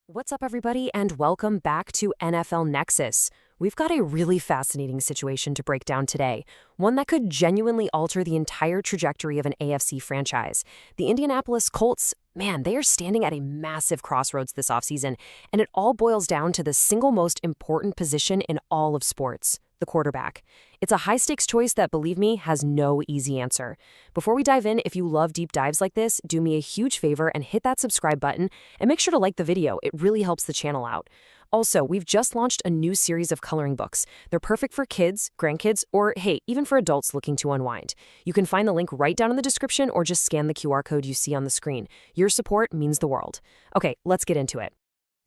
What's up, everybody, and welcome back to NFL Nexus. We've got a really fascinating situation to break down today, one that could genuinely alter the entire trajectory of an AFC franchise. The Indianapolis Colts, man, they are standing at a massive crossroads this offseason, and it all boils down to the single most important position in all of sports, the quarterback. It's a high-stakes choice that, believe me, has no easy answer. Before we dive in, if you love deep dives like this, do me a huge favor and hit that subscribe button, and make sure to like the video. It really helps the channel out. Also, we've just launched a new series of coloring books. They're perfect for kids, grandkids, or hey, even for adults looking to unwind. You can find the link right down in the description or just scan the QR code you see on the screen. Your support means the world. Okay, let's get into it.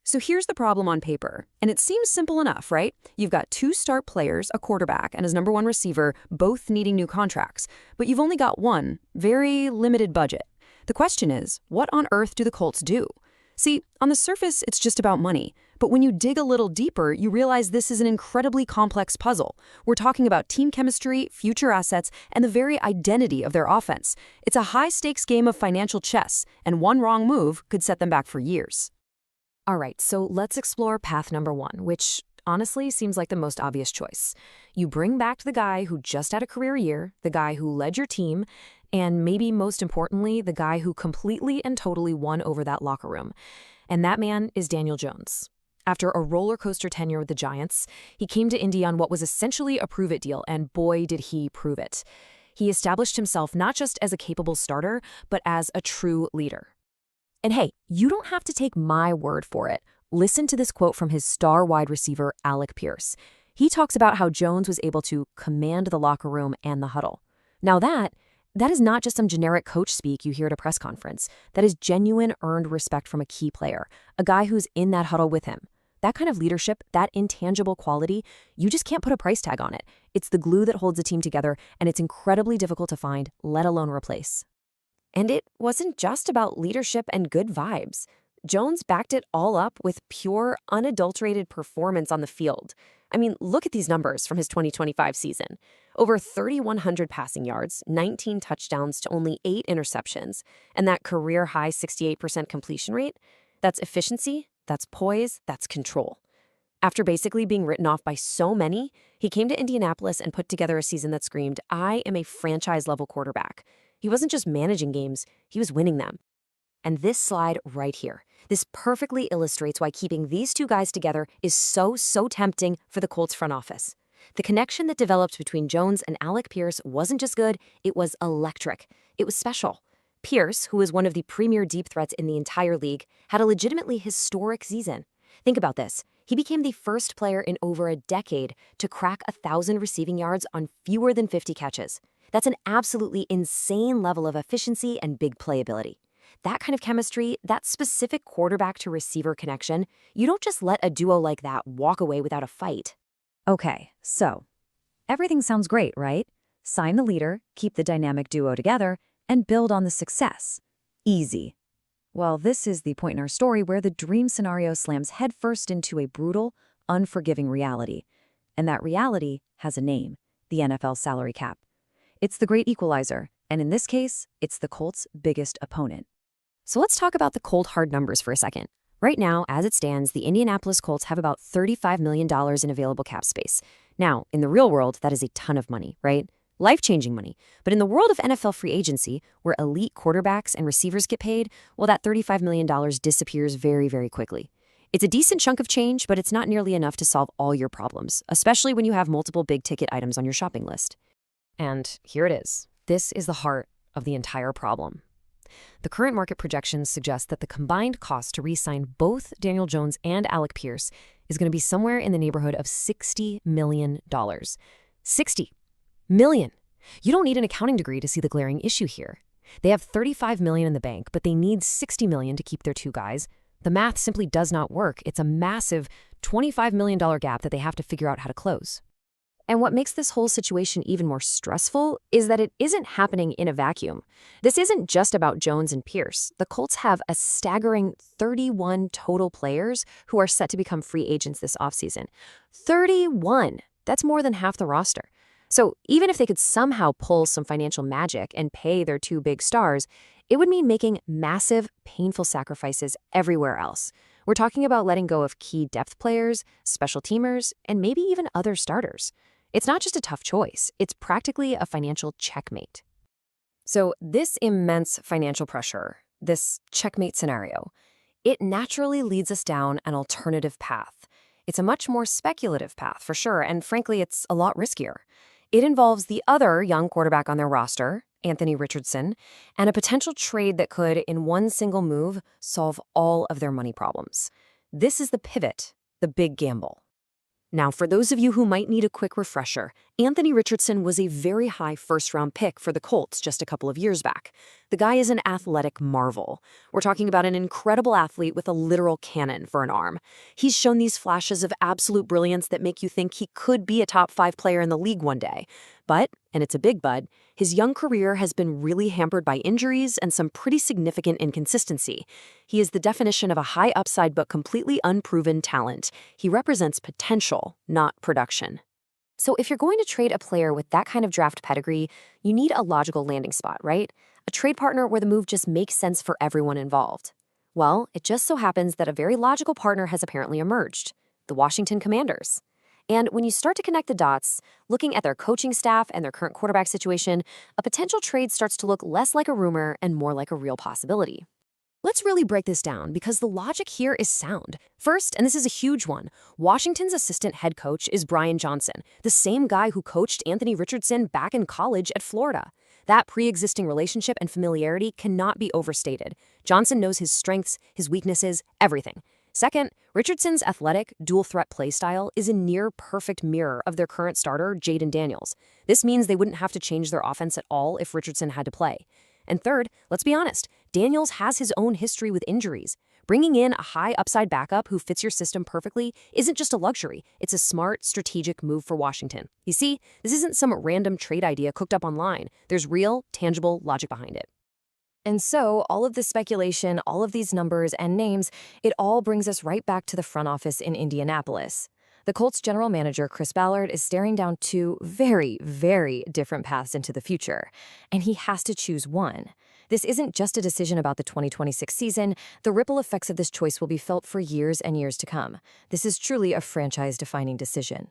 So here's the problem on paper, and it seems simple enough, right? You've got two star players, a quarterback and his number one receiver, both needing new contracts, but you've only got one, very limited budget. The question is, what on earth do the Colts do? See, on the surface, it's just about money, but when you dig a little deeper, you realize this is an incredibly complex puzzle. We're talking about team chemistry, future assets, and the very identity of their offense. It's a high-stakes game of financial chess, and one wrong move could set them back for years. All right, so let's explore path number one, which honestly seems like the most obvious choice. You bring back the guy who just had a career year, the guy who led your team, and maybe most importantly, the guy who completely and totally won over that locker room. And that man is Daniel Jones. After a roller coaster tenure with the Giants, he came to Indy on what was essentially a prove-it deal, and boy, did he prove it. He established himself not just as a capable starter, but as a true leader. And hey, you don't have to take my word for it. Listen to this quote from his star wide receiver, Alec. He talks about how Jones was able to command the locker room and the huddle. Now that is not just some generic coach speak you hear at a press conference. That is genuine earned respect from a key player, a guy who's in that huddle with him. That kind of leadership, that intangible quality, you just can't put a price tag on it. It's the glue that holds a team together, and it's incredibly difficult to find, let alone replace. And it wasn't just about leadership and good vibes. Jones backed it all up with pure, unadulterated performance on the field. I mean, look at these numbers from his 2025 season. Over 3,100 passing yards, 19 touchdowns to only 8 interceptions, and that career-high 68% completion rate. That's efficiency, that's poise, that's control. After basically being written off by so many, he came to Indianapolis and put together a season that screamed, "I am a franchise-level quarterback." He wasn't just managing games, he was winning them. And this slide right here, this perfectly illustrates why keeping these two guys together is so tempting for the Colts front office. The connection that developed between Jones and Alec wasn't just good, it was electric. It was special. Pierce, who is one of the premier deep threats in the entire league, had a legitimately historic season. Think about this. He became the first player in over a decade to crack 1,000 receiving yards on fewer than 50 catches. That's an absolutely insane level of efficiency and big playability. That kind of chemistry, that specific quarterback-to-receiver connection, you don't just let a duo like that walk away without a fight. Okay, so everything sounds great, right? Sign the leader, keep the dynamic duo together, and build on the success. Easy. Well, this is the point in our story where the dream scenario slams headfirst into a brutal, unforgiving reality. And that reality has a name, the NFL salary cap. It's the great equalizer, and in this case, it's the Colts' biggest opponent. So let's talk about the cold hard numbers for a second. Right now, as it stands, the Indianapolis Colts have about $35 million in available cap space. Now, in the real world, that is a ton of money, right? Life-changing money. But in the world of NFL free agency, where elite quarterbacks and receivers get paid, well, that $35 million disappears very quickly. It's a decent chunk of change, but it's not nearly enough to solve all your problems, especially when you have multiple big-ticket items on your shopping list. And here it is. This is the heart of the entire problem. The current market projections suggest that the combined cost to re-sign both Daniel Jones and Alec is going to be somewhere in the neighborhood of $60 million. $60 million! You don't need an accounting degree to see the glaring issue here. They have $35 million in the bank, but they need $60 million to keep their two guys. The math simply does not work. It's a massive $25 million gap that they have to figure out how to close. And what makes this whole situation even more stressful is that it isn't happening in a vacuum. This isn't just about Jones and Pierce. The Colts have a staggering 31 total players who are set to become free agents this offseason. 31! That's more than half the roster. So even if they could somehow pull some financial magic and pay their two big stars, it would mean making massive, painful sacrifices everywhere else. We're talking about letting go of key depth players, special teamers, and maybe even other starters. It's not just a tough choice, it's practically a financial checkmate. So this immense financial pressure, this checkmate scenario, it naturally leads us down an alternative path. It's a much more speculative path, for sure, and frankly, it's a lot riskier. It involves the other young quarterback on their roster, Anthony Richardson, and a potential trade that could, in one single move, solve all of their money problems. This is the pivot, the big gamble. Now, for those of you who might need a quick refresher, Anthony Richardson was a very high first-round pick for the Colts just a couple of years back. The guy is an athletic marvel. We're talking about an incredible athlete with a literal cannon for an arm. He's shown these flashes of absolute brilliance that make you think he could be a top 5 player in the league one day. But, and it's a big but, his young career has been really hampered by injuries and some pretty significant inconsistency. He is the definition of a high upside but completely unproven talent. He represents potential, not production. So if you're going to trade a player with that kind of draft pedigree, you need a logical landing spot, right? A trade partner where the move just makes sense for everyone involved. Well, it just so happens that a very logical partner has apparently emerged: the Washington Commanders. And when you start to connect the dots, looking at their coaching staff and their current quarterback situation, a potential trade starts to look less like a rumor and more like a real possibility. Let's really break this down because the logic here is sound. First, and this is a huge one, Washington's assistant head coach is Brian Johnson, the same guy who coached Anthony Richardson back in college at Florida. That pre-existing relationship and familiarity cannot be overstated. Johnson knows his strengths, his weaknesses, everything. Second, Richardson's athletic, dual-threat play style is a near-perfect mirror of their current starter, Jaden Daniels. This means they wouldn't have to change their offense at all if Richardson had to play. And third, let's be honest, Daniels has his own history with injuries. Bringing in a high-upside backup who fits your system perfectly isn't just a luxury, it's a smart, strategic move for Washington. You see, this isn't some random trade idea cooked up online. There's real, tangible logic behind it. And so, all of this speculation, all of these numbers and names, it all brings us right back to the front office in Indianapolis. The Colts general manager, Chris Ballard, is staring down two very, very different paths into the future, and he has to choose one. This isn't just a decision about the 2026 season. The ripple effects of this choice will be felt for years and years to come. This is truly a franchise-defining decision.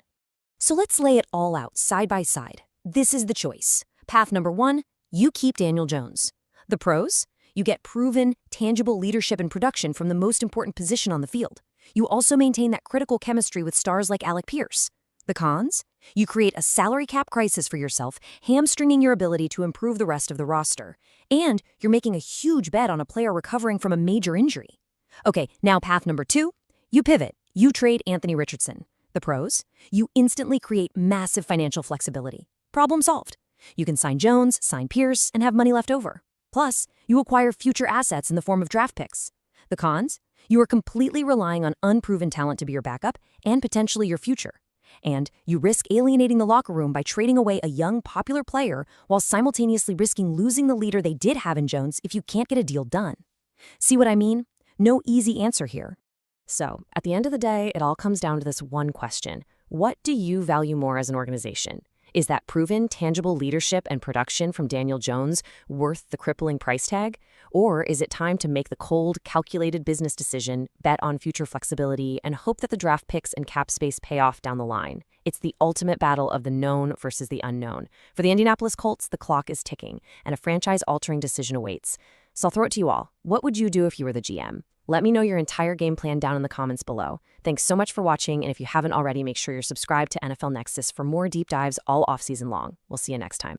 So let's lay it all out, side by side. This is the choice. Path number 1, you keep Daniel Jones. The pros? You get proven, tangible leadership and production from the most important position on the field. You also maintain that critical chemistry with stars like Alec Pierce. The cons? You create a salary cap crisis for yourself, hamstringing your ability to improve the rest of the roster. And you're making a huge bet on a player recovering from a major injury. Okay, now path number 2, you pivot. You trade Anthony Richardson. The pros? You instantly create massive financial flexibility. Problem solved. You can sign Jones, sign Pierce, and have money left over. Plus, you acquire future assets in the form of draft picks. The cons? You are completely relying on unproven talent to be your backup and potentially your future. And you risk alienating the locker room by trading away a young, popular player while simultaneously risking losing the leader they did have in Jones if you can't get a deal done. See what I mean? No easy answer here. So, at the end of the day, it all comes down to this one question. What do you value more as an organization? Is that proven, tangible leadership and production from Daniel Jones worth the crippling price tag? Or is it time to make the cold, calculated business decision, bet on future flexibility, and hope that the draft picks and cap space pay off down the line? It's the ultimate battle of the known versus the unknown. For the Indianapolis Colts, the clock is ticking, and a franchise-altering decision awaits. So I'll throw it to you all. What would you do if you were the GM? Let me know your entire game plan down in the comments below. Thanks so much for watching, and if you haven't already, make sure you're subscribed to NFL Nexus for more deep dives all offseason long. We'll see you next time.